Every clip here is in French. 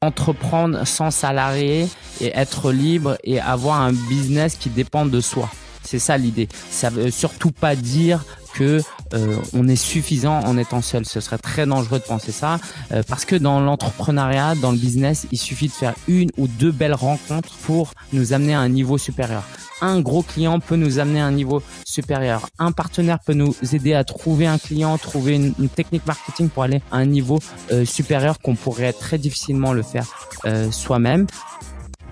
entreprendre sans salarié et être libre et avoir un business qui dépend de soi. C'est ça l'idée. Ça veut surtout pas dire que on est suffisant en étant seul. Ce serait très dangereux de penser ça parce que dans l'entrepreneuriat, dans le business, il suffit de faire une ou deux belles rencontres pour nous amener à un niveau supérieur. Un gros client peut nous amener à un niveau supérieur. Un partenaire peut nous aider à trouver un client, trouver une technique marketing pour aller à un niveau supérieur qu'on pourrait très difficilement le faire soi-même.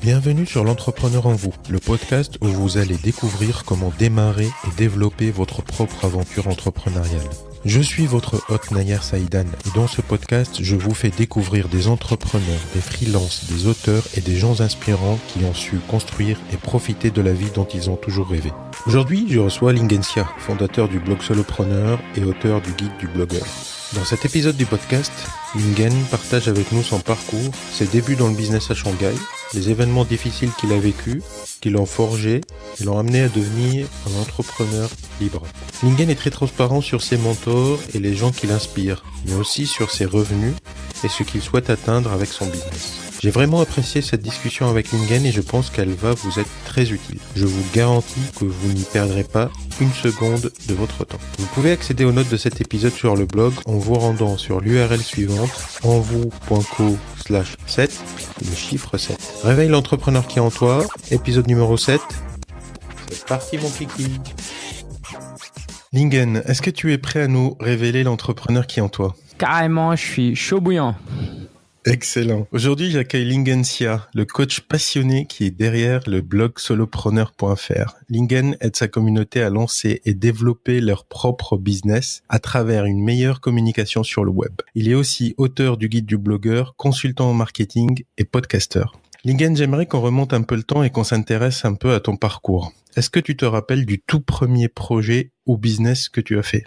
Bienvenue sur l'Entrepreneur en vous, le podcast où vous allez découvrir comment démarrer et développer votre propre aventure entrepreneuriale. Je suis votre hôte Nayer Saïdan et dans ce podcast, je vous fais découvrir des entrepreneurs, des freelances, des auteurs et des gens inspirants qui ont su construire et profiter de la vie dont ils ont toujours rêvé. Aujourd'hui, je reçois Lingensia, fondateur du blog Solopreneur et auteur du guide du blogueur. Dans cet épisode du podcast, Lingen partage avec nous son parcours, ses débuts dans le business à Shanghai, les événements difficiles qu'il a vécus, qui l'ont forgé et l'ont amené à devenir un entrepreneur libre. Lingen est très transparent sur ses mentors et les gens qui l'inspirent, mais aussi sur ses revenus et ce qu'il souhaite atteindre avec son business. J'ai vraiment apprécié cette discussion avec Lingen et je pense qu'elle va vous être très utile. Je vous garantis que vous n'y perdrez pas une seconde de votre temps. Vous pouvez accéder aux notes de cet épisode sur le blog en vous rendant sur l'URL suivante envou.co/7, le chiffre 7. Réveille l'entrepreneur qui est en toi, épisode numéro 7. C'est parti mon kiki. Lingen, est-ce que tu es prêt à nous révéler l'entrepreneur qui est en toi ? Carrément, je suis chaud bouillant. Excellent. Aujourd'hui, j'accueille Lingensia, le coach passionné qui est derrière le blog solopreneur.fr. Lingen aide sa communauté à lancer et développer leur propre business à travers une meilleure communication sur le web. Il est aussi auteur du guide du blogueur, consultant en marketing et podcasteur. Lingen, j'aimerais qu'on remonte un peu le temps et qu'on s'intéresse un peu à ton parcours. Est-ce que tu te rappelles du tout premier projet ou business que tu as fait ?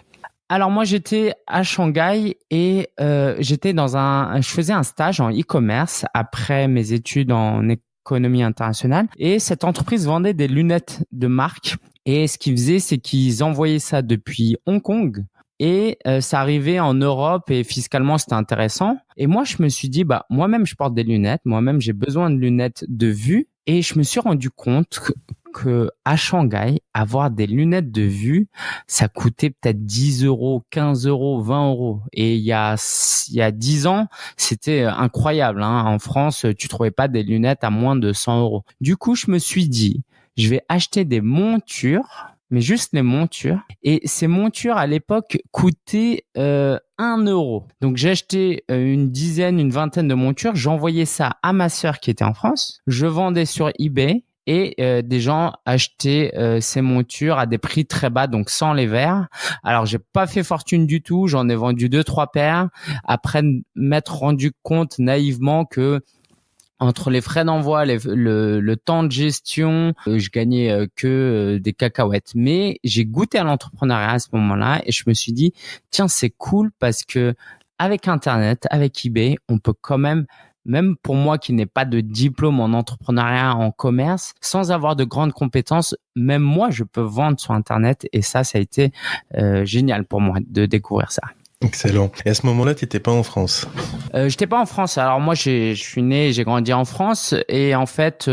Alors moi j'étais à Shanghai et je faisais un stage en e-commerce après mes études en économie internationale et cette entreprise vendait des lunettes de marque et ce qu'ils faisaient c'est qu'ils envoyaient ça depuis Hong Kong et ça arrivait en Europe et fiscalement c'était intéressant et moi je me suis dit moi-même je porte des lunettes, moi-même j'ai besoin de lunettes de vue et je me suis rendu compte que à Shanghai, avoir des lunettes de vue, ça coûtait peut-être 10 euros, 15 euros, 20 euros. Et il y a 10 ans, c'était incroyable, hein. En France, tu trouvais pas des lunettes à moins de 100 euros. Du coup, je me suis dit, je vais acheter des montures, mais juste les montures. Et ces montures, à l'époque, coûtaient 1 euro. Donc, j'ai acheté une vingtaine de montures. J'envoyais ça à ma sœur qui était en France. Je vendais sur eBay. Et des gens achetaient ces montures à des prix très bas, donc sans les verres. Alors, j'ai pas fait fortune du tout. J'en ai vendu 2-3 paires. Après m'être rendu compte naïvement que entre les frais d'envoi, le temps de gestion, je gagnais que des cacahuètes. Mais j'ai goûté à l'entrepreneuriat à ce moment-là et je me suis dit, tiens, c'est cool parce que avec Internet, avec eBay, on peut quand même pour moi qui n'ai pas de diplôme en entrepreneuriat, en commerce, sans avoir de grandes compétences, même moi, je peux vendre sur Internet. Et ça a été génial pour moi de découvrir ça. Excellent. Et à ce moment-là, tu n'étais pas en France ? J'étais pas en France. Alors moi, je suis né, j'ai grandi en France. Et en fait,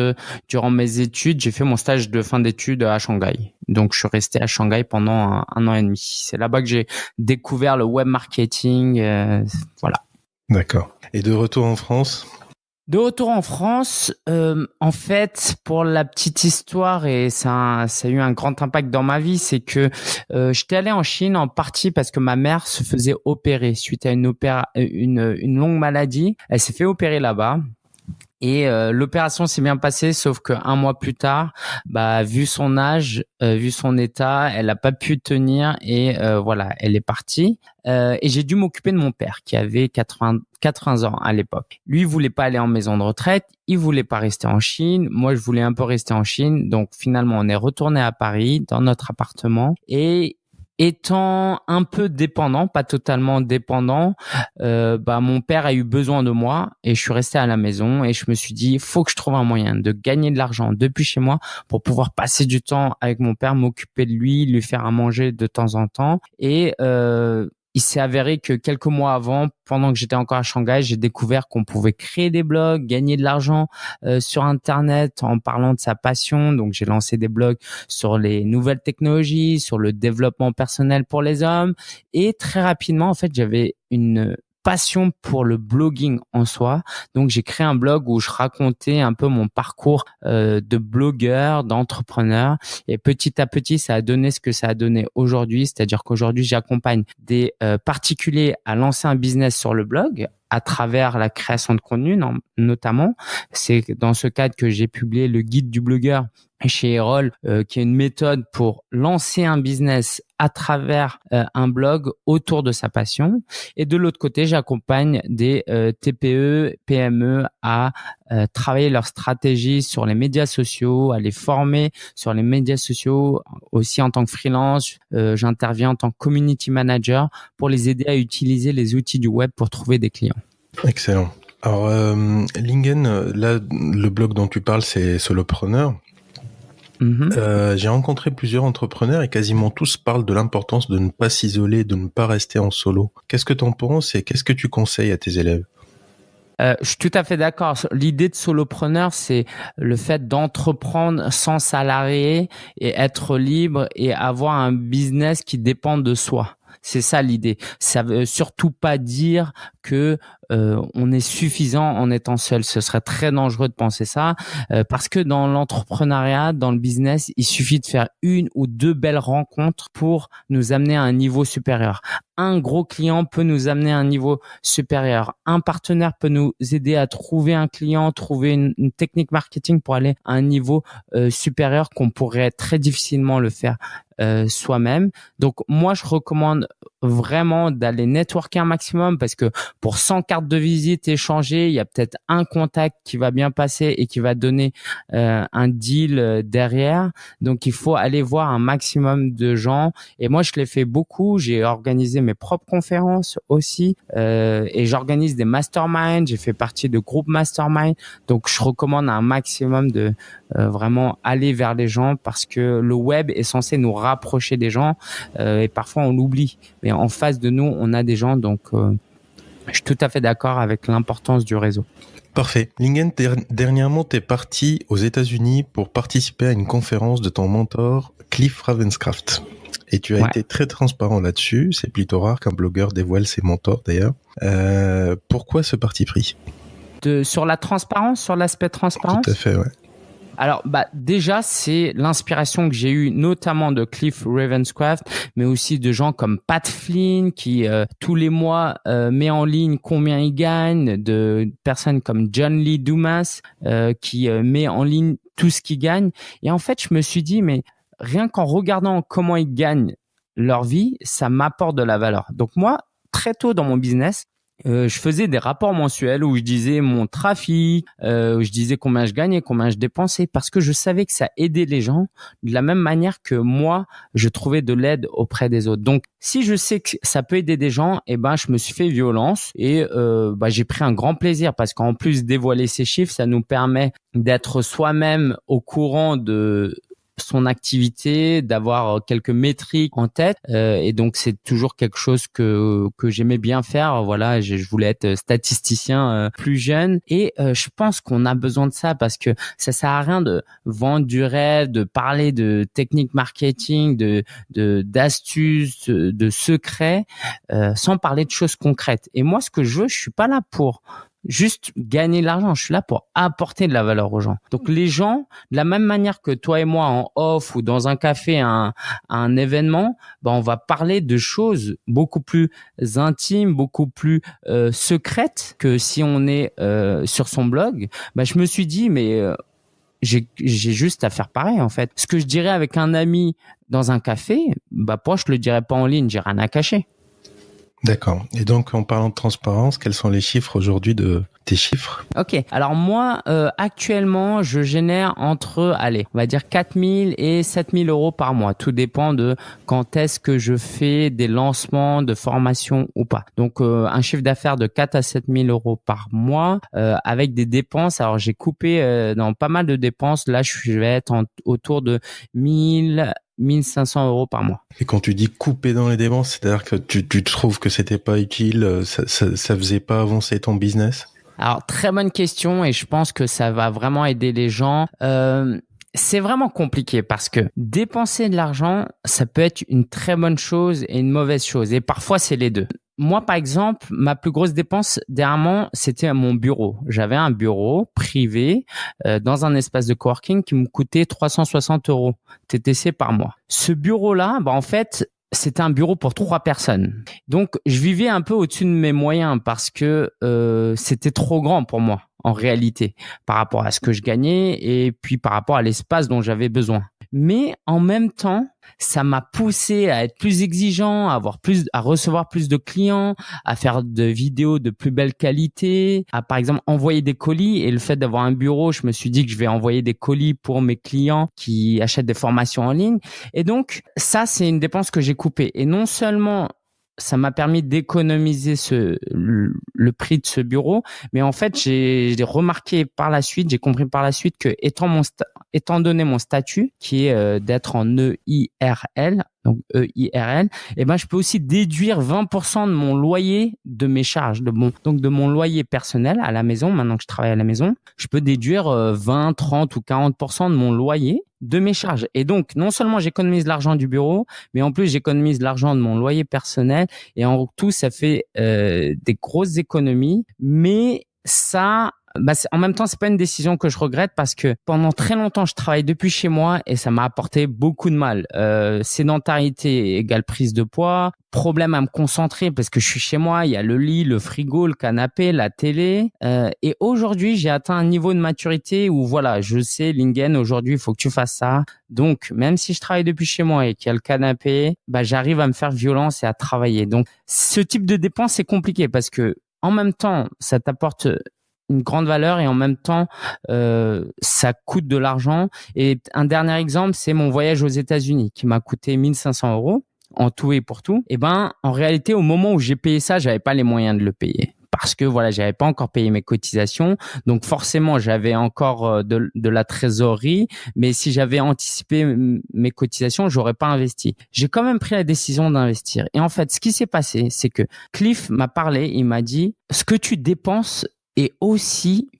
durant mes études, j'ai fait mon stage de fin d'études à Shanghai. Donc, je suis resté à Shanghai pendant un an et demi. C'est là-bas que j'ai découvert le web marketing. Voilà. D'accord. Et de retour en France ? De retour en France, en fait, pour la petite histoire, et ça a eu un grand impact dans ma vie, c'est que j'étais allé en Chine en partie parce que ma mère se faisait opérer suite à une longue maladie. Elle s'est fait opérer là-bas. Et l'opération s'est bien passée, sauf qu'un mois plus tard, vu son âge, vu son état, elle a pas pu tenir et voilà, elle est partie. Et j'ai dû m'occuper de mon père qui avait 80 ans à l'époque. Lui, il voulait pas aller en maison de retraite, il voulait pas rester en Chine. Moi, je voulais un peu rester en Chine. Donc finalement, on est retourné à Paris dans notre appartement et étant un peu dépendant, pas totalement dépendant, mon père a eu besoin de moi et je suis resté à la maison et je me suis dit, faut que je trouve un moyen de gagner de l'argent depuis chez moi pour pouvoir passer du temps avec mon père, m'occuper de lui, lui faire à manger de temps en temps et il s'est avéré que quelques mois avant, pendant que j'étais encore à Shanghai, j'ai découvert qu'on pouvait créer des blogs, gagner de l'argent sur Internet en parlant de sa passion. Donc, j'ai lancé des blogs sur les nouvelles technologies, sur le développement personnel pour les hommes. Et très rapidement, en fait, j'avais une passion pour le blogging en soi. Donc, j'ai créé un blog où je racontais un peu mon parcours de blogueur, d'entrepreneur. Et petit à petit, ça a donné ce que ça a donné aujourd'hui. C'est-à-dire qu'aujourd'hui, j'accompagne des particuliers à lancer un business sur le blog à travers la création de contenu, notamment. C'est dans ce cadre que j'ai publié le guide du blogueur chez Erol, qui est une méthode pour lancer un business à travers un blog autour de sa passion. Et de l'autre côté, j'accompagne des TPE, PME à travailler leur stratégie sur les médias sociaux, à les former sur les médias sociaux. Aussi en tant que freelance, j'interviens en tant que community manager pour les aider à utiliser les outils du web pour trouver des clients. Excellent. Alors, Lingen, là, le blog dont tu parles, c'est Solopreneur. J'ai rencontré plusieurs entrepreneurs et quasiment tous parlent de l'importance de ne pas s'isoler, de ne pas rester en solo. Qu'est-ce que tu en penses et qu'est-ce que tu conseilles à tes élèves? Je suis tout à fait d'accord. L'idée de solopreneur, c'est le fait d'entreprendre sans salarié et être libre et avoir un business qui dépend de soi. C'est ça l'idée. Ça veut surtout pas dire que on est suffisant en étant seul. Ce serait très dangereux de penser ça parce que dans l'entrepreneuriat, dans le business, il suffit de faire une ou deux belles rencontres pour nous amener à un niveau supérieur. Un gros client peut nous amener à un niveau supérieur. Un partenaire peut nous aider à trouver un client, trouver une technique marketing pour aller à un niveau supérieur qu'on pourrait très difficilement le faire soi-même. Donc moi, je recommande vraiment d'aller networker un maximum parce que pour 100 cartes de visite échangées, il y a peut-être un contact qui va bien passer et qui va donner un deal derrière. Donc il faut aller voir un maximum de gens. Et moi, je l'ai fait beaucoup. J'ai organisé mes propres conférences aussi et j'organise des masterminds. J'ai fait partie de groupes mastermind. Donc je recommande un maximum de vraiment aller vers les gens parce que le web est censé nous rapprocher des gens et parfois on l'oublie. Mais en face de nous, on a des gens, donc je suis tout à fait d'accord avec l'importance du réseau. Parfait. Lingen, dernièrement, tu es parti aux États-Unis pour participer à une conférence de ton mentor, Cliff Ravenscraft. Et tu as été très transparent là-dessus. C'est plutôt rare qu'un blogueur dévoile ses mentors, d'ailleurs. Pourquoi ce parti pris ? Sur la transparence, sur l'aspect transparence ? Tout à fait, ouais. Alors, déjà, c'est l'inspiration que j'ai eue, notamment de Cliff Ravenscraft, mais aussi de gens comme Pat Flynn, qui tous les mois met en ligne combien il gagne, de personnes comme John Lee Dumas, qui met en ligne tout ce qu'il gagne. Et en fait, je me suis dit, mais rien qu'en regardant comment ils gagnent leur vie, ça m'apporte de la valeur. Donc moi, très tôt dans mon business, je faisais des rapports mensuels où je disais mon trafic, où je disais combien je gagnais, combien je dépensais, parce que je savais que ça aidait les gens de la même manière que moi, je trouvais de l'aide auprès des autres. Donc, si je sais que ça peut aider des gens, je me suis fait violence et j'ai pris un grand plaisir parce qu'en plus dévoiler ces chiffres, ça nous permet d'être soi-même au courant de son activité, d'avoir quelques métriques en tête et donc c'est toujours quelque chose que j'aimais bien faire. Voilà, je voulais être statisticien plus jeune et je pense qu'on a besoin de ça parce que ça sert à rien de vendre du rêve, de parler de techniques marketing, d'astuces, de secrets sans parler de choses concrètes. Et moi, ce que je veux, je suis pas là pour juste gagner de l'argent, je suis là pour apporter de la valeur aux gens. Donc les gens, de la même manière que toi et moi en off ou dans un café, un événement, on va parler de choses beaucoup plus intimes, beaucoup plus secrètes que si on est sur son blog. Je me suis dit j'ai juste à faire pareil en fait. Ce que je dirais avec un ami dans un café, pourquoi je le dirais pas en ligne, j'ai rien à cacher. D'accord. Et donc, en parlant de transparence, quels sont les chiffres aujourd'hui de tes chiffres? Ok. Alors moi, actuellement, je génère entre, on va dire 4 000 et 7 000 euros par mois. Tout dépend de quand est-ce que je fais des lancements de formation ou pas. Donc, un chiffre d'affaires de 4 à 7 000 euros par mois avec des dépenses. Alors, j'ai coupé dans pas mal de dépenses. Là, je vais être autour de 1 1500 euros par mois. Et quand tu dis couper dans les dépenses, c'est-à-dire que tu trouves que c'était pas utile, ça faisait pas avancer ton business? Alors, très bonne question et je pense que ça va vraiment aider les gens. C'est vraiment compliqué parce que dépenser de l'argent, ça peut être une très bonne chose et une mauvaise chose. Et parfois, c'est les deux. Moi, par exemple, ma plus grosse dépense dernièrement, c'était à mon bureau. J'avais un bureau privé dans un espace de coworking qui me coûtait 360 € TTC par mois. Ce bureau-là, en fait, c'était un bureau pour 3 personnes. Donc, je vivais un peu au-dessus de mes moyens parce que c'était trop grand pour moi, en réalité, par rapport à ce que je gagnais et puis par rapport à l'espace dont j'avais besoin. Mais en même temps, ça m'a poussé à être plus exigeant, à recevoir plus de clients, à faire de vidéos de plus belle qualité, à par exemple envoyer des colis. Et le fait d'avoir un bureau, je me suis dit que je vais envoyer des colis pour mes clients qui achètent des formations en ligne. Et donc, ça, c'est une dépense que j'ai coupée. Et non seulement ça m'a permis d'économiser le prix de ce bureau, mais en fait, j'ai compris par la suite que étant donné mon statut qui est d'être en EIRL, donc EIRL, je peux aussi déduire 20% de mon loyer de mes charges, de mon loyer personnel à la maison. Maintenant que je travaille à la maison, je peux déduire 20, 30 ou 40% de mon loyer de mes charges. Et donc, non seulement j'économise l'argent du bureau, mais en plus, j'économise l'argent de mon loyer personnel. Et en tout, ça fait des grosses économies. Mais ça, en même temps, c'est pas une décision que je regrette parce que pendant très longtemps, je travaille depuis chez moi et ça m'a apporté beaucoup de mal. Sédentarité égale prise de poids, problème à me concentrer parce que je suis chez moi, il y a le lit, le frigo, le canapé, la télé. Et aujourd'hui, j'ai atteint un niveau de maturité où voilà, je sais, Lingen, aujourd'hui, il faut que tu fasses ça. Donc, même si je travaille depuis chez moi et qu'il y a le canapé, j'arrive à me faire violence et à travailler. Donc, ce type de dépense, c'est compliqué parce que en même temps, ça t'apporte une grande valeur et en même temps ça coûte de l'argent. Et un dernier exemple, c'est mon voyage aux États-Unis qui m'a coûté 1500 € en tout et pour tout. En réalité, au moment où j'ai payé ça, j'avais pas les moyens de le payer parce que voilà, j'avais pas encore payé mes cotisations, donc forcément j'avais encore de la trésorerie, mais si j'avais anticipé mes cotisations, j'aurais pas investi. J'ai quand même pris la décision d'investir. Et en fait, ce qui s'est passé, c'est que Cliff m'a parlé, il m'a dit ce que tu dépenses est aussi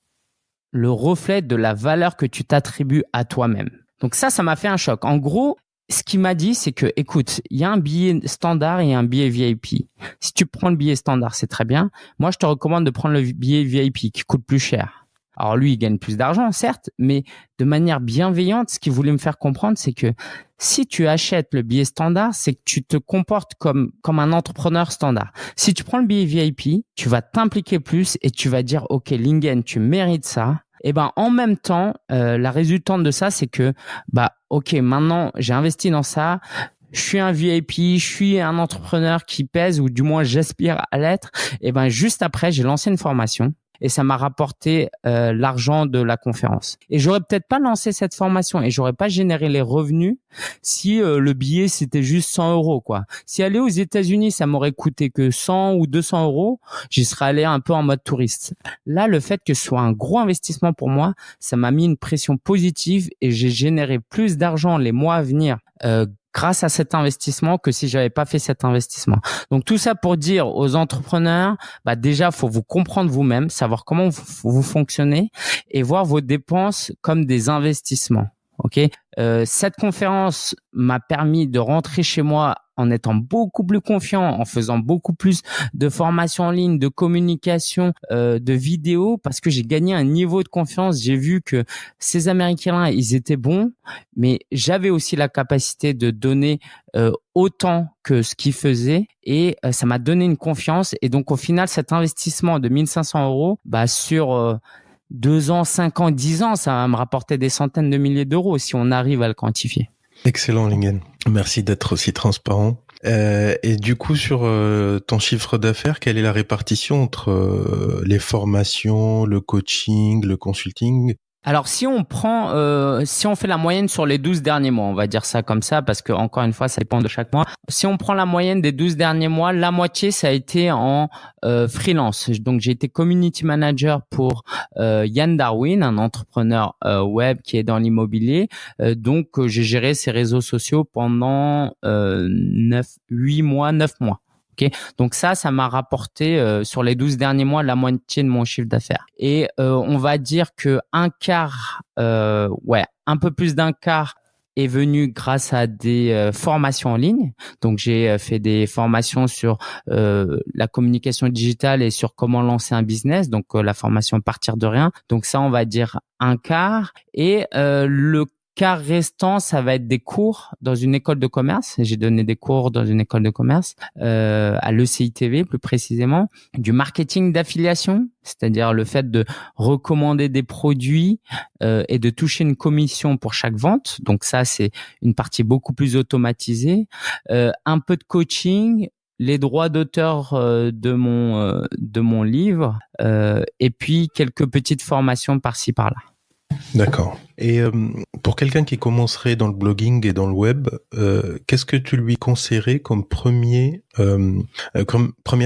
le reflet de la valeur que tu t'attribues à toi-même. Donc ça m'a fait un choc. En gros, ce qu'il m'a dit, c'est que, écoute, il y a un billet standard et un billet VIP. Si tu prends le billet standard, c'est très bien. Moi, je te recommande de prendre le billet VIP qui coûte plus cher. Alors lui, il gagne plus d'argent, certes, mais de manière bienveillante, ce qu'il voulait me faire comprendre, c'est que si tu achètes le billet standard, c'est que tu te comportes comme un entrepreneur standard. Si tu prends le billet VIP, tu vas t'impliquer plus et tu vas dire, OK, Lingen, tu mérites ça. Et en même temps, la résultante de ça, c'est que, OK, maintenant, j'ai investi dans ça. Je suis un VIP, je suis un entrepreneur qui pèse, ou du moins j'aspire à l'être. Et juste après, j'ai lancé une formation. Et ça m'a rapporté l'argent de la conférence. Et j'aurais peut-être pas lancé cette formation et j'aurais pas généré les revenus si le billet c'était juste 100 €, quoi. Si aller aux États-Unis, ça m'aurait coûté que 100 ou 200 €, j'y serais allé un peu en mode touriste. Là, le fait que ce soit un gros investissement pour moi, ça m'a mis une pression positive et j'ai généré plus d'argent les mois à venir grâce à cet investissement que si j'avais pas fait cet investissement. Donc tout ça pour dire aux entrepreneurs, déjà faut vous comprendre vous-même, savoir comment vous fonctionnez et voir vos dépenses comme des investissements. OK, cette conférence m'a permis de rentrer chez moi en étant beaucoup plus confiant, en faisant beaucoup plus de formations en ligne, de communication, de vidéos, parce que j'ai gagné un niveau de confiance. J'ai vu que ces Américains-là, ils étaient bons, mais j'avais aussi la capacité de donner autant que ce qu'ils faisaient et ça m'a donné une confiance. Et donc au final, cet investissement de 1500 €, sur 2 ans, 5 ans, 10 ans, ça va me rapporter des centaines de milliers d'euros si on arrive à le quantifier. Excellent, Lingen. Merci d'être aussi transparent. Et du coup, sur ton chiffre d'affaires, quelle est la répartition entre les formations, le coaching, le consulting? Alors, si on fait la moyenne sur les 12 derniers mois, on va dire ça comme ça, parce que encore une fois, ça dépend de chaque mois. Si on prend la moyenne des 12 derniers mois, la moitié, ça a été en freelance. Donc, j'ai été community manager pour Yann Darwin, un entrepreneur web qui est dans l'immobilier. Donc, j'ai géré ses réseaux sociaux pendant 8 mois, 9 mois. Okay. Donc ça m'a rapporté sur les 12 derniers mois la moitié de mon chiffre d'affaires. Et on va dire que un peu plus d'un quart est venu grâce à des formations en ligne. Donc j'ai fait des formations sur la communication digitale et sur comment lancer un business. Donc la formation partir de rien. Donc ça, on va dire un quart. Et le quart restant, ça va être des cours dans une école de commerce. J'ai donné des cours dans une école de commerce, à l'ECITV plus précisément. Du marketing d'affiliation, c'est-à-dire le fait de recommander des produits et de toucher une commission pour chaque vente. Donc ça, c'est une partie beaucoup plus automatisée. Un peu de coaching, les droits d'auteur de mon livre, et puis quelques petites formations par-ci par-là. D'accord. Et pour quelqu'un qui commencerait dans le blogging et dans le web, qu'est-ce que tu lui conseillerais comme première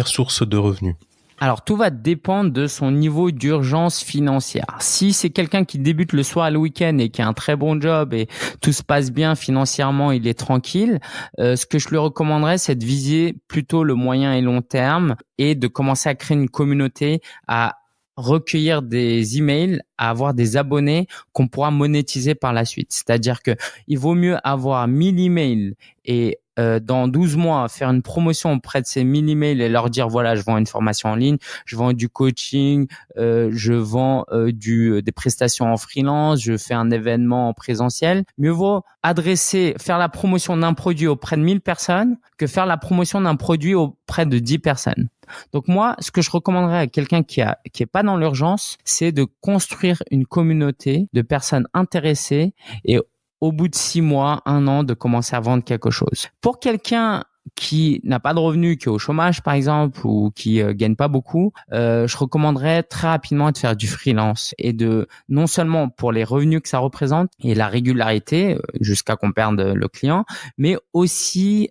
source de revenus? Alors, tout va dépendre de son niveau d'urgence financière. Si c'est quelqu'un qui débute le soir et le week-end et qui a un très bon job et tout se passe bien financièrement, il est tranquille, ce que je lui recommanderais, c'est de viser plutôt le moyen et long terme et de commencer à créer une communauté, à recueillir des emails, à avoir des abonnés qu'on pourra monétiser par la suite. C'est-à-dire que il vaut mieux avoir 1000 emails et dans 12 mois faire une promotion auprès de ces 1000 emails et leur dire voilà, je vends une formation en ligne, je vends du coaching, je vends des prestations en freelance, je fais un événement en présentiel. Mieux vaut faire la promotion d'un produit auprès de 1000 personnes que faire la promotion d'un produit auprès de 10 personnes. Donc moi, ce que je recommanderais à quelqu'un qui est pas dans l'urgence, c'est de construire une communauté de personnes intéressées et au bout de 6 mois, 1 an, de commencer à vendre quelque chose. Pour quelqu'un qui n'a pas de revenus, qui est au chômage par exemple ou qui gagne pas beaucoup, je recommanderais très rapidement de faire du freelance et de non seulement pour les revenus que ça représente et la régularité jusqu'à qu'on perde le client, mais aussi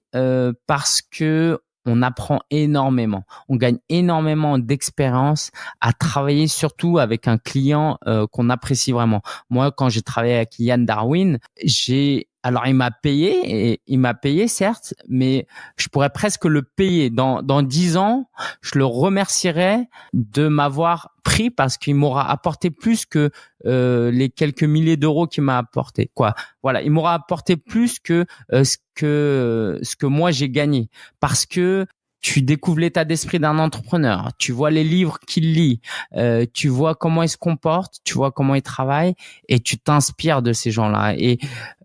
parce que on apprend énormément, on gagne énormément d'expérience à travailler surtout avec un client qu'on apprécie vraiment. Moi, quand j'ai travaillé avec Yann Darwin, alors il m'a payé certes, mais je pourrais presque le payer. Dans 10 ans, je le remercierais de m'avoir pris parce qu'il m'aura apporté plus que les quelques milliers d'euros qu'il m'a apporté. Voilà, il m'aura apporté plus que ce que moi j'ai gagné, parce que tu découvres l'état d'esprit d'un entrepreneur, tu vois les livres qu'il lit, tu vois comment il se comporte, tu vois comment il travaille et tu t'inspires de ces gens-là. Et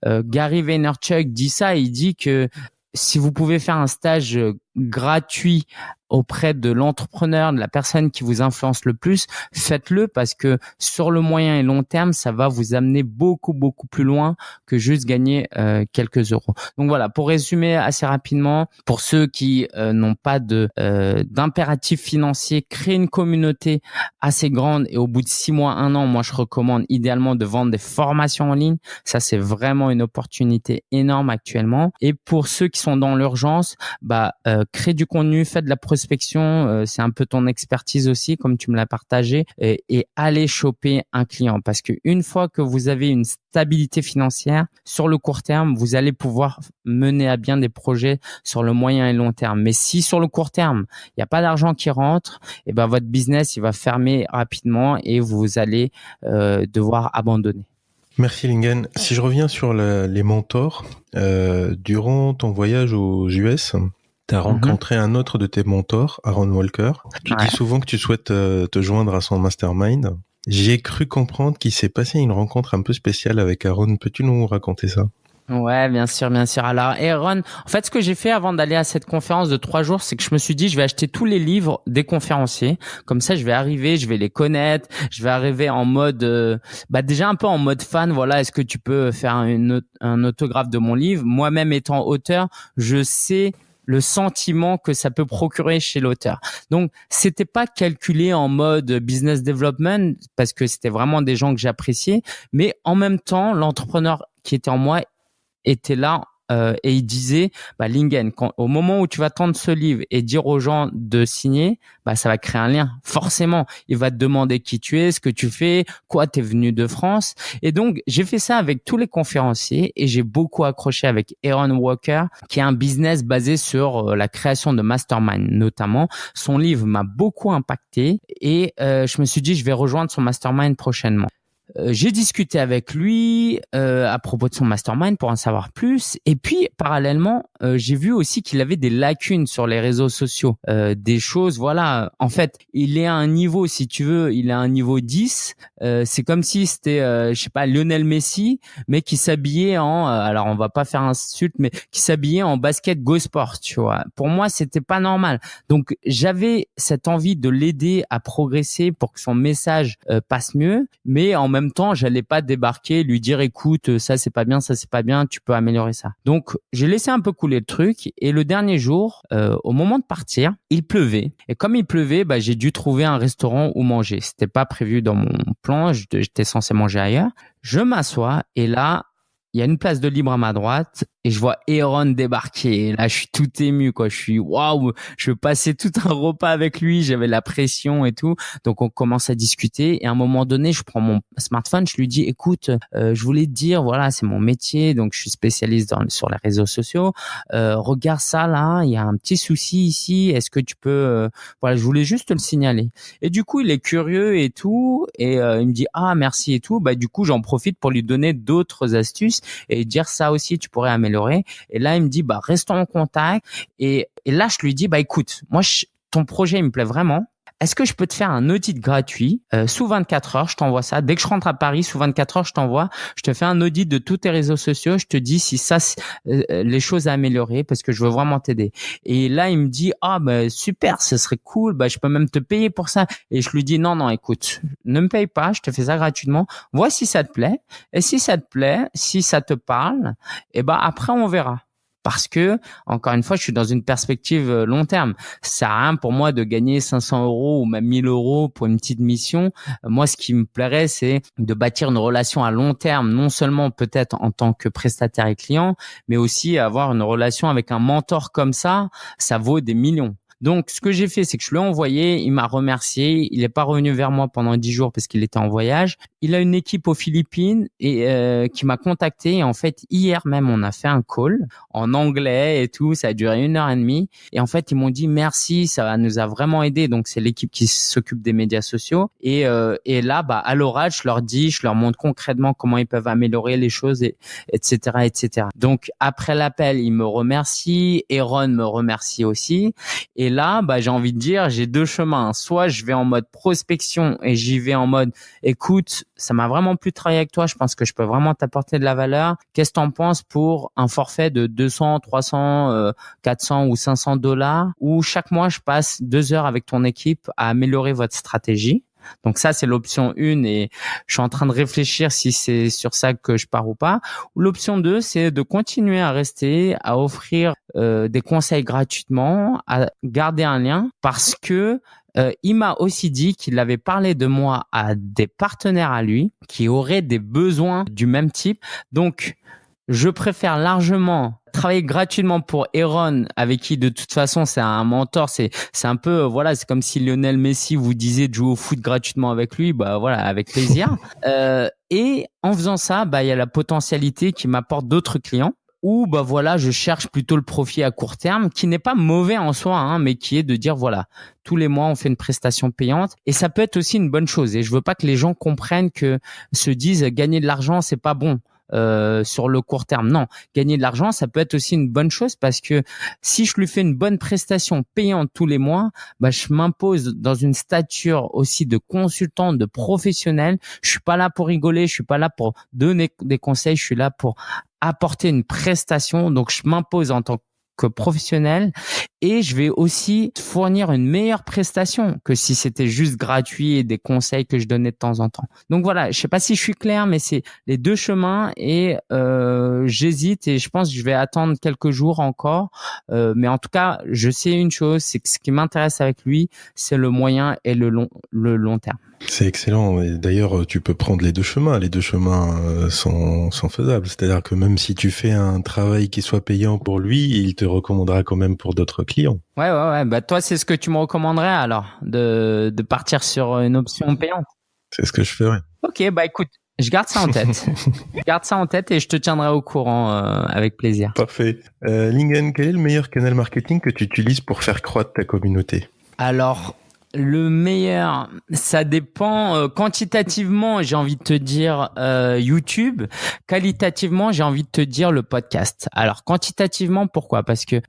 Gary Vaynerchuk dit ça, il dit que si vous pouvez faire un stage gratuit auprès de l'entrepreneur, de la personne qui vous influence le plus, faites-le parce que sur le moyen et long terme, ça va vous amener beaucoup, beaucoup plus loin que juste gagner quelques euros. Donc voilà, pour résumer assez rapidement, pour ceux qui n'ont pas d'impératif financier, créer une communauté assez grande et au bout de 6 mois, 1 an, moi je recommande idéalement de vendre des formations en ligne. Ça, c'est vraiment une opportunité énorme actuellement. Et pour ceux qui sont dans l'urgence, crée du contenu, fais de la prospection, c'est un peu ton expertise aussi, comme tu me l'as partagé, et allez choper un client. Parce que une fois que vous avez une stabilité financière, sur le court terme, vous allez pouvoir mener à bien des projets sur le moyen et long terme. Mais si sur le court terme, il n'y a pas d'argent qui rentre, et votre business, il va fermer rapidement et vous allez devoir abandonner. Merci Lingen. Si je reviens sur les mentors, durant ton voyage aux US, tu as rencontré un autre de tes mentors, Aaron Walker. Tu dis souvent que tu souhaites te joindre à son mastermind. J'ai cru comprendre qu'il s'est passé une rencontre un peu spéciale avec Aaron. Peux-tu nous raconter ça ? Ouais, bien sûr, bien sûr. Alors, Aaron, en fait, ce que j'ai fait avant d'aller à cette conférence de 3 jours, c'est que je me suis dit, je vais acheter tous les livres des conférenciers. Comme ça, je vais arriver, je vais les connaître. Je vais arriver en mode, déjà un peu en mode fan. Voilà, est-ce que tu peux faire un autographe de mon livre ? Moi-même étant auteur, je sais le sentiment que ça peut procurer chez l'auteur. Donc, c'était pas calculé en mode business development parce que c'était vraiment des gens que j'appréciais, mais en même temps, l'entrepreneur qui était en moi était là et il disait, Lingen, au moment où tu vas tendre ce livre et dire aux gens de signer, ça va créer un lien. Forcément, il va te demander qui tu es, ce que tu fais, quoi, t'es venu de France. Et donc, j'ai fait ça avec tous les conférenciers et j'ai beaucoup accroché avec Aaron Walker, qui a un business basé sur la création de mastermind, notamment. Son livre m'a beaucoup impacté et je me suis dit, je vais rejoindre son mastermind prochainement. J'ai discuté avec lui à propos de son mastermind pour en savoir plus. Et puis, parallèlement, j'ai vu aussi qu'il avait des lacunes sur les réseaux sociaux. Des choses, voilà. En fait, il est à un niveau, si tu veux, il est à un niveau 10. C'est comme si c'était, je sais pas, Lionel Messi, mais qui s'habillait en, alors on va pas faire insulte, mais qui s'habillait en basket Go Sport, tu vois. Pour moi, c'était pas normal. Donc, j'avais cette envie de l'aider à progresser pour que son message passe mieux, mais en même temps, j'allais pas débarquer, lui dire écoute, ça c'est pas bien, tu peux améliorer ça. Donc, j'ai laissé un peu couler le truc et le dernier jour, au moment de partir, il pleuvait. Et comme il pleuvait, j'ai dû trouver un restaurant où manger. C'était pas prévu dans mon plan, j'étais censé manger ailleurs. Je m'assois et là, il y a une place de libre à ma droite et je vois Aaron débarquer. Et là, je suis tout ému, quoi. Je suis waouh, je veux passer tout un repas avec lui. J'avais la pression et tout. Donc, on commence à discuter. Et à un moment donné, je prends mon smartphone. Je lui dis, écoute, je voulais te dire, voilà, c'est mon métier. Donc, je suis spécialiste sur les réseaux sociaux. Regarde ça, là. Il y a un petit souci ici. Est-ce que tu peux, voilà, je voulais juste te le signaler. Et du coup, il est curieux et tout. Et il me dit, ah, merci et tout. Du coup, j'en profite pour lui donner d'autres astuces et dire ça aussi, tu pourrais améliorer. Et là, il me dit, restons en contact. Et là, je lui dis, écoute, moi, ton projet, il me plaît vraiment. Est-ce que je peux te faire un audit gratuit sous 24 heures? Je t'envoie ça. Dès que je rentre à Paris, sous 24 heures, je t'envoie. Je te fais un audit de tous tes réseaux sociaux. Je te dis si ça, les choses à améliorer parce que je veux vraiment t'aider. Et là, il me dit, super, ce serait cool. Je peux même te payer pour ça. Et je lui dis, non, écoute, ne me paye pas. Je te fais ça gratuitement. Vois si ça te plaît. Et si ça te plaît, si ça te parle, après, on verra. Parce que, encore une fois, je suis dans une perspective long terme. Ça sert à rien pour moi de gagner 500 euros ou même 1000 euros pour une petite mission. Moi, ce qui me plairait, c'est de bâtir une relation à long terme, non seulement peut-être en tant que prestataire et client, mais aussi avoir une relation avec un mentor comme ça vaut des millions. Donc, ce que j'ai fait, c'est que je lui ai envoyé, il m'a remercié, il n'est pas revenu vers moi pendant 10 jours parce qu'il était en voyage. Il a une équipe aux Philippines et qui m'a contacté. Et en fait, hier même, on a fait un call en anglais et tout. Ça a duré 1h30. Et en fait, ils m'ont dit merci, ça nous a vraiment aidé. Donc, c'est l'équipe qui s'occupe des médias sociaux. Et là, à l'oral, je leur montre concrètement comment ils peuvent améliorer les choses, etc., etc. Donc, après l'appel, ils me remercient. Aaron me remercie aussi. Et là, j'ai envie de dire, j'ai deux chemins. Soit je vais en mode prospection et j'y vais en mode, écoute, ça m'a vraiment plu de travailler avec toi. Je pense que je peux vraiment t'apporter de la valeur. Qu'est-ce que t'en penses pour un forfait de 200, 300, 400 ou 500 dollars où chaque mois, je passe 2 heures avec ton équipe à améliorer votre stratégie. Donc ça, c'est l'option 1 et je suis en train de réfléchir si c'est sur ça que je pars ou pas. L'option 2, c'est de continuer à rester, à offrir des conseils gratuitement, à garder un lien parce que il m'a aussi dit qu'il avait parlé de moi à des partenaires à lui qui auraient des besoins du même type. Donc, je préfère largement travailler gratuitement pour Aaron, avec qui de toute façon c'est un mentor, c'est un peu voilà, c'est comme si Lionel Messi vous disait de jouer au foot gratuitement avec lui, voilà, avec plaisir. Et en faisant ça, il y a la potentialité qui m'apporte d'autres clients. Ou voilà, je cherche plutôt le profit à court terme, qui n'est pas mauvais en soi, mais qui est de dire voilà, tous les mois on fait une prestation payante, et ça peut être aussi une bonne chose. Et je veux pas que les gens comprennent se disent gagner de l'argent c'est pas bon. Sur le court terme. Non, gagner de l'argent, ça peut être aussi une bonne chose parce que si je lui fais une bonne prestation payante tous les mois, je m'impose dans une stature aussi de consultant, de professionnel. Je suis pas là pour rigoler, je suis pas là pour donner des conseils, je suis là pour apporter une prestation. Donc, je m'impose en tant que professionnel, et je vais aussi fournir une meilleure prestation que si c'était juste gratuit et des conseils que je donnais de temps en temps. Donc voilà, je sais pas si je suis clair, mais c'est les deux chemins et j'hésite et je pense que je vais attendre quelques jours encore. Mais en tout cas, je sais une chose, c'est que ce qui m'intéresse avec lui, c'est le moyen et le long terme. C'est excellent. Et d'ailleurs, tu peux prendre les deux chemins. Les deux chemins sont faisables. C'est-à-dire que même si tu fais un travail qui soit payant pour lui, il te recommandera quand même pour d'autres clients. Ouais. Bah toi, c'est ce que tu me recommanderais alors, de partir sur une option payante. C'est ce que je ferais. Ok, bah écoute, je garde ça en tête. Je garde ça en tête et je te tiendrai au courant avec plaisir. Parfait. Lingen, quel est le meilleur canal marketing que tu utilises pour faire croître ta communauté? Alors, le meilleur, ça dépend. Quantitativement, j'ai envie de te dire YouTube. Qualitativement, j'ai envie de te dire le podcast. Alors, quantitativement, pourquoi? Parce que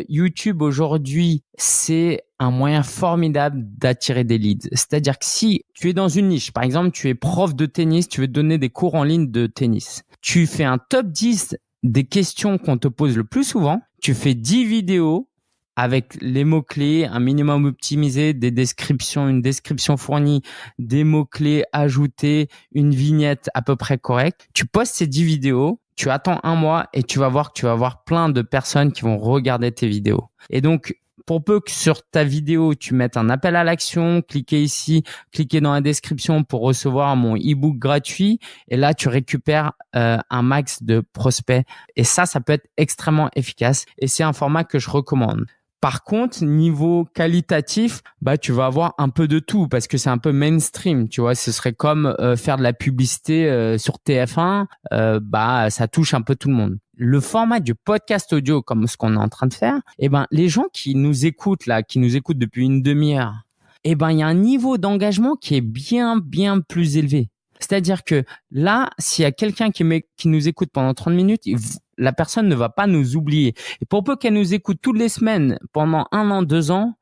YouTube aujourd'hui, c'est un moyen formidable d'attirer des leads. C'est-à-dire que si tu es dans une niche, par exemple, tu es prof de tennis, tu veux donner des cours en ligne de tennis, tu fais un top 10 des questions qu'on te pose le plus souvent, tu fais 10 vidéos avec les mots-clés, un minimum optimisé, des descriptions, une description fournie, des mots-clés ajoutés, une vignette à peu près correcte. Tu postes ces 10 vidéos, tu attends un mois et tu vas voir que tu vas avoir plein de personnes qui vont regarder tes vidéos. Et donc, pour peu que sur ta vidéo, tu mettes un appel à l'action, cliquez ici, cliquez dans la description pour recevoir mon e-book gratuit. Et là, tu récupères un max de prospects. Et ça peut être extrêmement efficace. Et c'est un format que je recommande. Par contre, niveau qualitatif, bah tu vas avoir un peu de tout parce que c'est un peu mainstream, tu vois. Ce serait comme faire de la publicité sur TF1, bah ça touche un peu tout le monde. Le format du podcast audio, comme ce qu'on est en train de faire, les gens qui nous écoutent là, qui nous écoutent depuis une demi-heure, il y a un niveau d'engagement qui est bien plus élevé. C'est-à-dire que là, s'il y a quelqu'un qui nous écoute pendant 30 minutes, la personne ne va pas nous oublier. Et pour peu qu'elle nous écoute toutes les semaines pendant 1 an, 2 ans,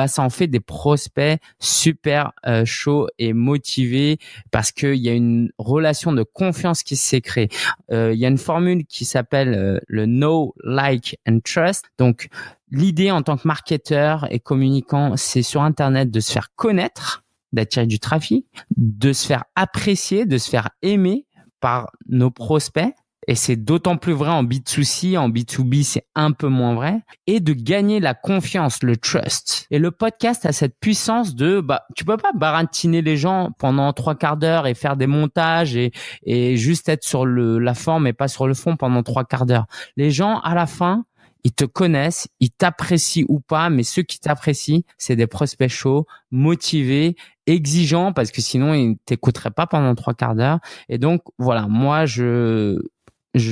ça en fait des prospects super chauds et motivés parce qu'il y a une relation de confiance qui s'est créée. Il y a une formule qui s'appelle le Know, Like and Trust. Donc, l'idée en tant que marketeur et communicant, c'est sur Internet de se faire connaître, d'attirer du trafic, de se faire apprécier, de se faire aimer par nos prospects. Et c'est d'autant plus vrai en B2C, en B2B, c'est un peu moins vrai. Et de gagner la confiance, le trust. Et le podcast a cette puissance de, tu peux pas baratiner les gens pendant 3 quarts d'heure et faire des montages et juste être sur la forme et pas sur le fond pendant 3 quarts d'heure. Les gens, à la fin, ils te connaissent, ils t'apprécient ou pas, mais ceux qui t'apprécient, c'est des prospects chauds, motivés, exigeants, parce que sinon, ils ne t'écouteraient pas pendant 3 quarts d'heure. Et donc, voilà, moi, je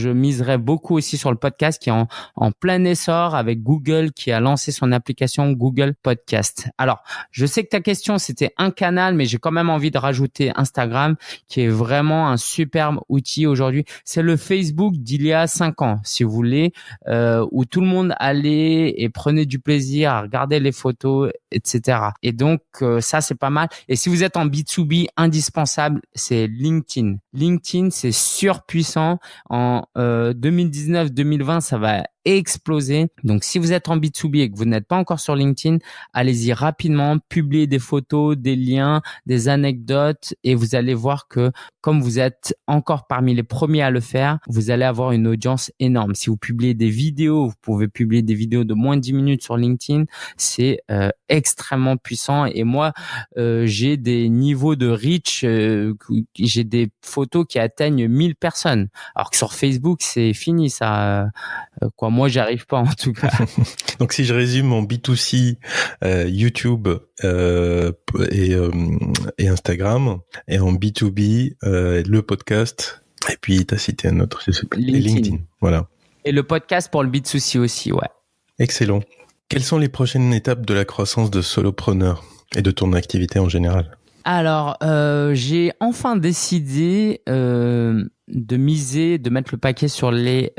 miserais beaucoup aussi sur le podcast qui est en plein essor avec Google qui a lancé son application Google Podcast. Alors, je sais que ta question, c'était un canal, mais j'ai quand même envie de rajouter Instagram qui est vraiment un superbe outil aujourd'hui. C'est le Facebook d'il y a 5 ans, si vous voulez, où tout le monde allait et prenait du plaisir à regarder les photos, etc. Et donc, ça, c'est pas mal. Et si vous êtes en B2B, indispensable, c'est LinkedIn. LinkedIn, c'est surpuissant. En 2019-2020, ça va exploser. Donc, si vous êtes en B2B et que vous n'êtes pas encore sur LinkedIn, allez-y rapidement, publiez des photos, des liens, des anecdotes et vous allez voir que comme vous êtes encore parmi les premiers à le faire, vous allez avoir une audience énorme. Si vous publiez des vidéos, vous pouvez publier des vidéos de moins de 10 minutes sur LinkedIn. C'est extrêmement puissant et moi, j'ai des niveaux de reach, j'ai des photos qui atteignent 1000 personnes. Alors que sur Facebook, c'est fini ça. Moi, j'y arrive pas en tout cas. Donc, si je résume en B2C, YouTube et Instagram, et en B2B, le podcast, et puis tu as cité un autre, je sais plus. LinkedIn. Voilà. Et le podcast pour le B2C aussi, ouais. Excellent. Quelles sont les prochaines étapes de la croissance de Solopreneur et de ton activité en général? Alors, j'ai enfin décidé de miser, de mettre le paquet sur les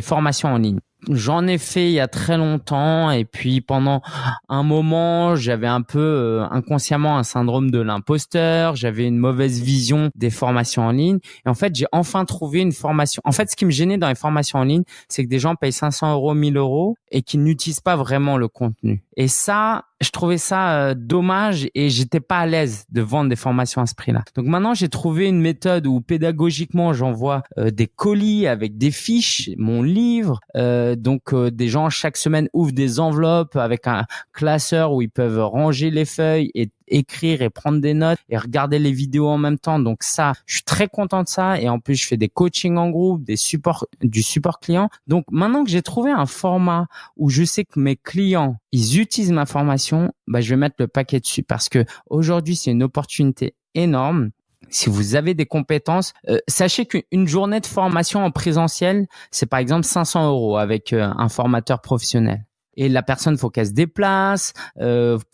formations en ligne. J'en ai fait il y a très longtemps et puis pendant un moment, j'avais un peu inconsciemment un syndrome de l'imposteur, j'avais une mauvaise vision des formations en ligne et en fait, j'ai enfin trouvé une formation. En fait, ce qui me gênait dans les formations en ligne, c'est que des gens payent 500 €, 1000 € et qui n'utilisent pas vraiment le contenu. Et ça, je trouvais ça dommage et j'étais pas à l'aise de vendre des formations à ce prix-là. Donc maintenant, j'ai trouvé une méthode où pédagogiquement, j'envoie des colis avec des fiches, mon livre. Donc des gens chaque semaine ouvrent des enveloppes avec un classeur où ils peuvent ranger les feuilles et écrire et prendre des notes et regarder les vidéos en même temps. Donc ça, je suis très content de ça. Et en plus, je fais des coachings en groupe, du support client. Donc maintenant que j'ai trouvé un format où je sais que mes clients, ils utilisent ma formation, je vais mettre le paquet dessus parce que aujourd'hui, c'est une opportunité énorme. Si vous avez des compétences, sachez qu'une journée de formation en présentiel, c'est par exemple 500 € avec un formateur professionnel. Et la personne, faut qu'elle se déplace,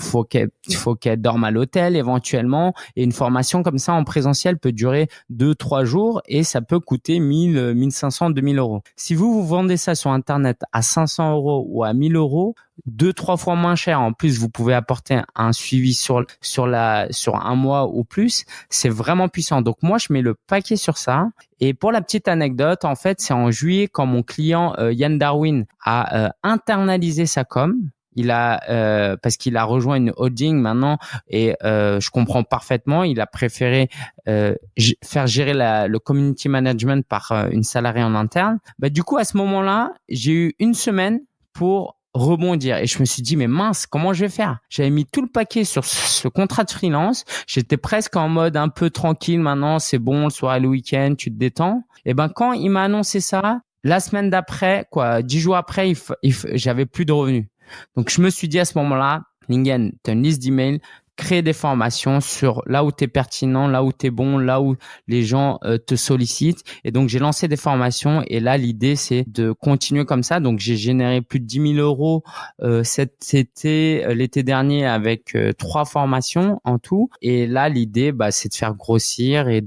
faut qu'elle dorme à l'hôtel éventuellement. Et une formation comme ça en présentiel peut durer 2-3 jours et ça peut coûter 1000, 1500, 2000 €. Si vous vendez ça sur Internet à 500 € ou à 1000 €, 2-3 fois moins cher. En plus, vous pouvez apporter un suivi sur un mois ou plus. C'est vraiment puissant. Donc moi, je mets le paquet sur ça. Et pour la petite anecdote, en fait, c'est en juillet quand mon client Yann Darwin a internalisé sa com. Il a parce qu'il a rejoint une holding maintenant et je comprends parfaitement. Il a préféré faire gérer le community management par une salariée en interne. Du coup, à ce moment-là, j'ai eu une semaine pour rebondir et je me suis dit mais mince, comment je vais faire? J'avais mis tout le paquet sur ce contrat de freelance, j'étais presque en mode un peu tranquille, maintenant c'est bon, le soir et le week-end tu te détends. Et quand il m'a annoncé ça, la semaine d'après, 10 jours après, j'avais plus de revenus. Donc je me suis dit à ce moment-là, Lingen, tu as une liste d'emails, créer des formations sur là où tu es pertinent, là où tu es bon, là où les gens te sollicitent. Et donc, j'ai lancé des formations et là, l'idée, c'est de continuer comme ça. Donc, j'ai généré plus de 10 000 € l'été dernier avec 3 formations en tout. Et là, l'idée, c'est de faire grossir et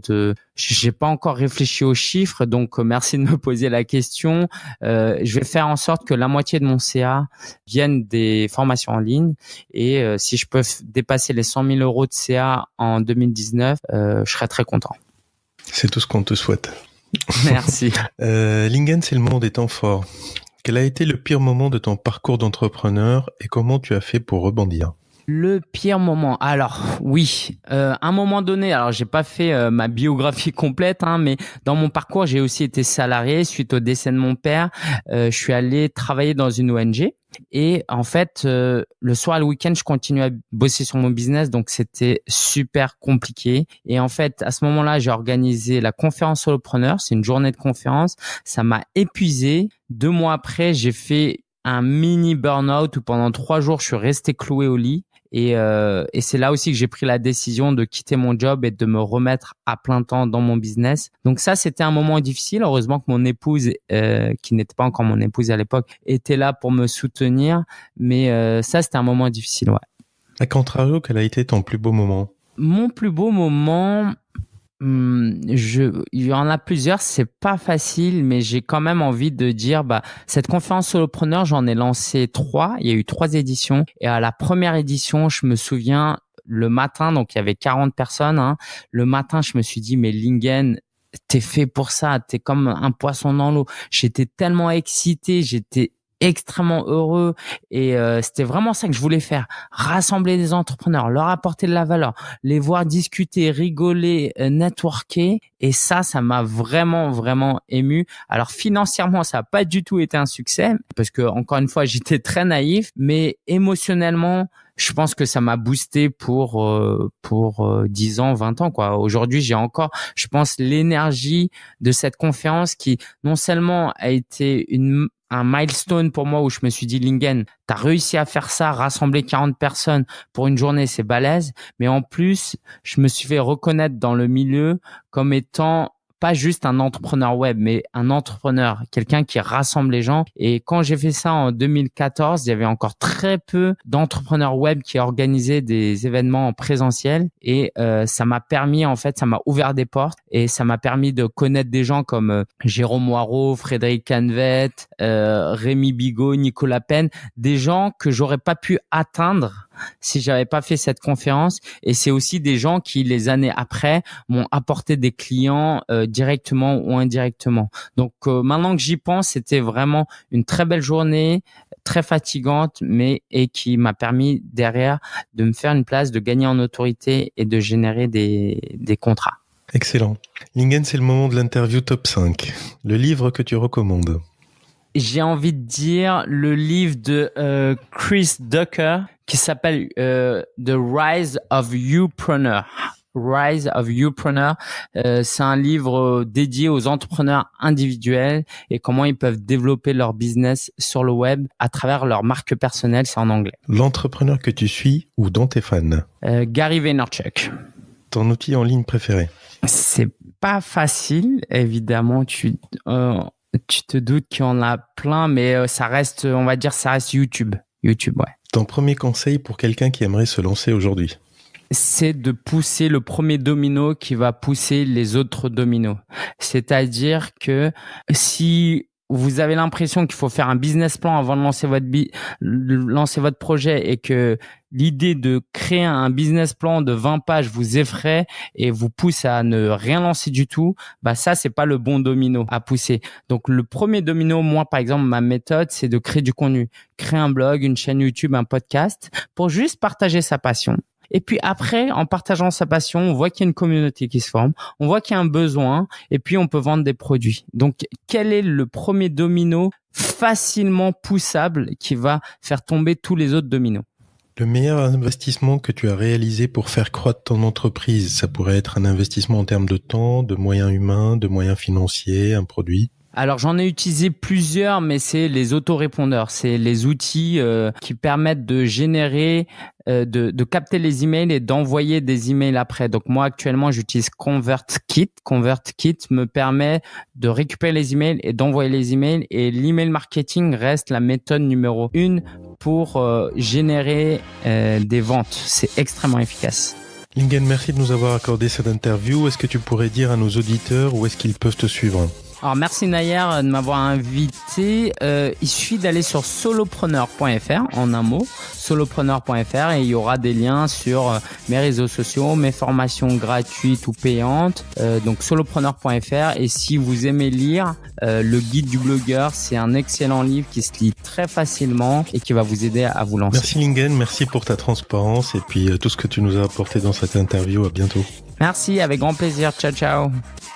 j'ai pas encore réfléchi aux chiffres, donc merci de me poser la question. Je vais faire en sorte que la moitié de mon CA vienne des formations en ligne et si je peux dépasser les 100 000 € de CA en 2019, je serai très content. C'est tout ce qu'on te souhaite. Merci. Lingen, c'est le moment des temps forts. Quel a été le pire moment de ton parcours d'entrepreneur et comment tu as fait pour rebondir ? Le pire moment. Alors oui, à un moment donné, alors j'ai pas fait ma biographie complète, mais dans mon parcours, j'ai aussi été salarié suite au décès de mon père. Je suis allé travailler dans une ONG et en fait, le soir et le week-end, je continuais à bosser sur mon business, donc c'était super compliqué. Et en fait, à ce moment-là, j'ai organisé la conférence solopreneur. C'est une journée de conférence. Ça m'a épuisé. 2 mois après, j'ai fait un mini burn-out où pendant 3 jours, je suis resté cloué au lit. Et c'est là aussi que j'ai pris la décision de quitter mon job et de me remettre à plein temps dans mon business. Donc ça, c'était un moment difficile. Heureusement que mon épouse, qui n'était pas encore mon épouse à l'époque, était là pour me soutenir. Mais ça, c'était un moment difficile, ouais. À contrario, quel a été ton plus beau moment ? Mon plus beau moment, il y en a plusieurs, c'est pas facile, mais j'ai quand même envie de dire, cette conférence solopreneur, j'en ai lancé 3. Il y a eu 3 éditions. Et à la première édition, je me souviens, le matin, donc il y avait 40 personnes, Le matin, je me suis dit, mais Lingen, t'es fait pour ça. T'es comme un poisson dans l'eau. J'étais tellement excité, j'étais extrêmement heureux et c'était vraiment ça que je voulais faire, rassembler des entrepreneurs, leur apporter de la valeur, les voir discuter, rigoler, networker et ça m'a vraiment ému. Alors financièrement, ça n'a pas du tout été un succès parce que encore une fois, j'étais très naïf, mais émotionnellement, je pense que ça m'a boosté pour 10 ans, 20 ans quoi. Aujourd'hui, j'ai encore, je pense, l'énergie de cette conférence qui non seulement a été un milestone pour moi où je me suis dit, Lingen, t'as réussi à faire ça, rassembler 40 personnes pour une journée, c'est balèze. Mais en plus, je me suis fait reconnaître dans le milieu comme étant pas juste un entrepreneur web, mais un entrepreneur, quelqu'un qui rassemble les gens. Et quand j'ai fait ça en 2014, il y avait encore très peu d'entrepreneurs web qui organisaient des événements en présentiel. Et ça m'a permis, en fait, ça m'a ouvert des portes et ça m'a permis de connaître des gens comme Jérôme Moirot, Frédéric Canvet, Rémi Bigot, Nicolas Penn, des gens que j'aurais pas pu atteindre si j'avais pas fait cette conférence. Et c'est aussi des gens qui, les années après, m'ont apporté des clients directement ou indirectement. Donc maintenant que j'y pense, c'était vraiment une très belle journée, très fatigante, et qui m'a permis derrière de me faire une place, de gagner en autorité et de générer des contrats. Excellent. Lingen, c'est le moment de l'interview top 5. Le livre que tu recommandes? J'ai envie de dire le livre de Chris Ducker qui s'appelle The Rise of Youpreneur. Rise of Youpreneur. C'est un livre dédié aux entrepreneurs individuels et comment ils peuvent développer leur business sur le web à travers leur marque personnelle. C'est en anglais. L'entrepreneur que tu suis ou dont tu es fan? Gary Vaynerchuk. Ton outil en ligne préféré? C'est pas facile, évidemment. Tu te doutes qu'il y en a plein, mais ça reste, on va dire, ça reste YouTube. YouTube, ouais. Ton premier conseil pour quelqu'un qui aimerait se lancer aujourd'hui? C'est de pousser le premier domino qui va pousser les autres dominos. C'est-à-dire que si vous avez l'impression qu'il faut faire un business plan avant de lancer votre projet et que l'idée de créer un business plan de 20 pages vous effraie et vous pousse à ne rien lancer du tout, ça, c'est pas le bon domino à pousser. Donc, le premier domino, moi, par exemple, ma méthode, c'est de créer du contenu. Créer un blog, une chaîne YouTube, un podcast pour juste partager sa passion. Et puis après, en partageant sa passion, on voit qu'il y a une communauté qui se forme, on voit qu'il y a un besoin et puis on peut vendre des produits. Donc, quel est le premier domino facilement poussable qui va faire tomber tous les autres dominos? Le meilleur investissement que tu as réalisé pour faire croître ton entreprise, ça pourrait être un investissement en termes de temps, de moyens humains, de moyens financiers, un produit? Alors, j'en ai utilisé plusieurs, mais c'est les autorépondeurs. C'est les outils qui permettent de générer, de capter les emails et d'envoyer des emails après. Donc, moi, actuellement, j'utilise ConvertKit. ConvertKit me permet de récupérer les emails et d'envoyer les emails. Et l'email marketing reste la méthode numéro 1 pour générer des ventes. C'est extrêmement efficace. Lingen, merci de nous avoir accordé cette interview. Est-ce que tu pourrais dire à nos auditeurs où est-ce qu'ils peuvent te suivre? Alors, merci Nayer de m'avoir invité. Il suffit d'aller sur solopreneur.fr, en un mot, solopreneur.fr, et il y aura des liens sur mes réseaux sociaux, mes formations gratuites ou payantes, donc solopreneur.fr. Et si vous aimez lire, le guide du blogueur, c'est un excellent livre qui se lit très facilement et qui va vous aider à vous lancer. Merci Lingen, merci pour ta transparence et puis tout ce que tu nous as apporté dans cette interview. À bientôt. Merci, avec grand plaisir. Ciao, ciao.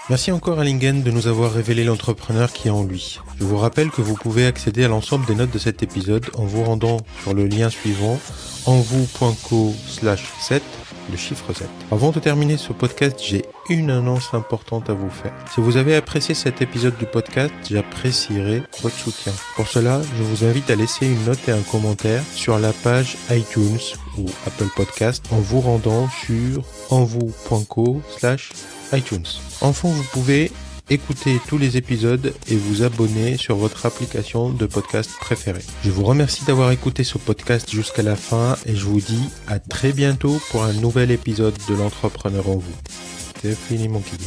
Merci encore à Lingen de nous avoir révélé l'entrepreneur qui est en lui. Je vous rappelle que vous pouvez accéder à l'ensemble des notes de cet épisode en vous rendant sur le lien suivant envou.co/7, le chiffre 7. Avant de terminer ce podcast, j'ai une annonce importante à vous faire. Si vous avez apprécié cet épisode du podcast, j'apprécierais votre soutien. Pour cela, je vous invite à laisser une note et un commentaire sur la page iTunes ou Apple Podcast en vous rendant sur envou.co/iTunes. Enfin, vous pouvez écouter tous les épisodes et vous abonner sur votre application de podcast préférée. Je vous remercie d'avoir écouté ce podcast jusqu'à la fin et je vous dis à très bientôt pour un nouvel épisode de l'entrepreneur en vous. C'est fini mon kiddo.